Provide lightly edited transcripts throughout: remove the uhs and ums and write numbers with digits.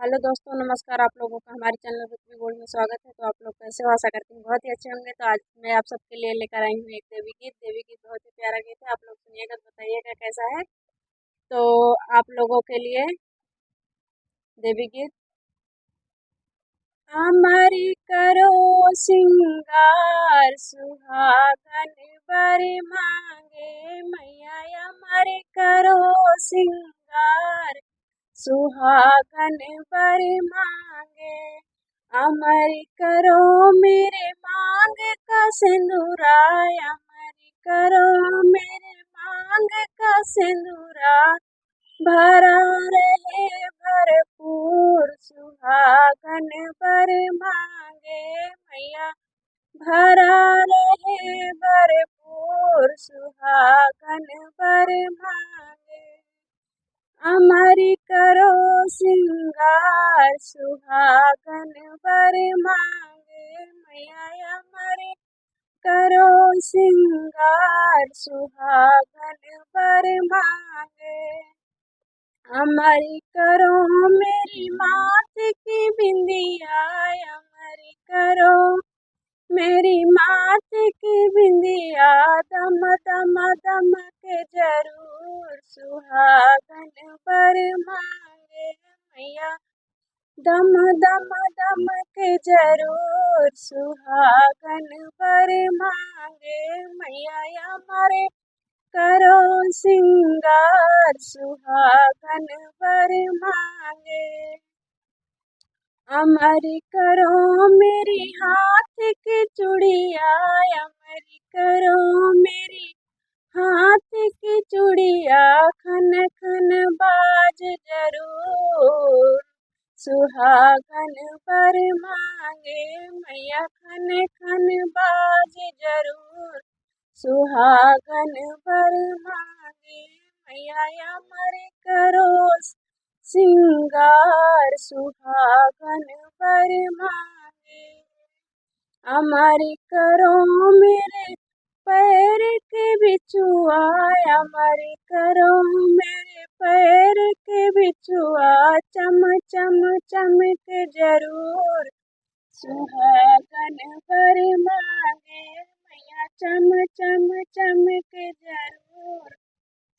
Hello दोस्तों, नमस्कार। आप लोगों का हमारे चैनल पृथ्वी गोल्ड में स्वागत है। तो आप लोग कैसे हो? आशा करती हूँ बहुत ही अच्छे होंगे। तो आज मैं आप सबके लिए लेकर आई हूँ एक देवी गीत। देवी गीत बहुत ही प्यारा गीत है, आप लोग सुनिएगा तो बताइएगा कैसा है। तो आप लोगों के लिए देवी गीत। हमारी करो सिंगार सुहागन बर मांगे मैया, हमारी करो सिंगार सुहागन बर मांगे। अमर करो मेरे मांग का सिंदूराय, अमर करो मेरे मांग का सिंदूरा। भरा रहे भरपूर सुहागन बर मांगे मैया, भरा रहे भरपूर सुहागन बर मांगे। हमारी करो सिंगार सुहागन बर मांगे मैया, हमारी करो सिंगार सुहागन बर मांगे। हमारी करो मेरी मात की बिंदिया, हमारी करो मेरी मात की बिंदिया। दम दम दम के जरूर सुहागन बर मांगे मैया, दम दम दम के जरूर सुहागन बर मांगे मैया। हमारे करो सिंगार सुहागन बर मांगे। अमर करो मेरी हाथ की चूड़िया, अमर करो मेरी हाथ की चूड़िया। खन खन बाज जरूर सुहागन बर मांगे मैया, खन खन बाज जरूर सुहागन बर मांगे मैया। अमर करो सिंगार सुहागन बर मांगे। अमर करो मेरे पैर के बिछुआ, अमर करो मेरे पैर के बिछुआ। चम चम चमके जरूर सुहागन बर मांगे मैया, चम चम चमके जरूर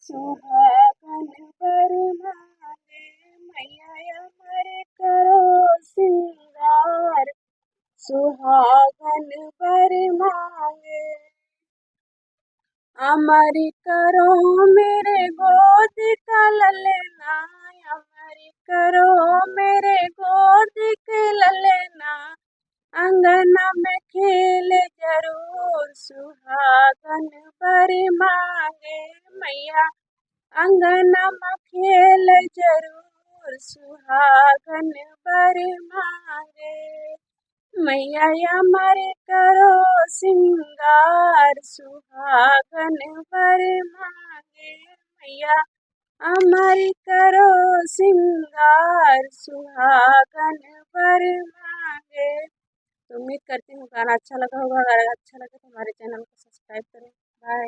सुहागन बर मांगे मैया। अमर करो सिंगार सुहागन बर मांगे। अमर करो मेरे गोद का ललना, अमर करो मेरे गोद के ललना। अंगना में खेले जरूर सुहागन बर मांगे मैया, अंगना में खेले जरूर सुहागन बर मांगे मैया। अमर करो सिंगार सुहागन बर मांगे मैया, अमर करो सिंगार सुहागन बर मांगे। तो उम्मीद करती हूँ गाना अच्छा लगा होगा। अगर अच्छा लगे तो हमारे चैनल को सब्सक्राइब करें। बाय।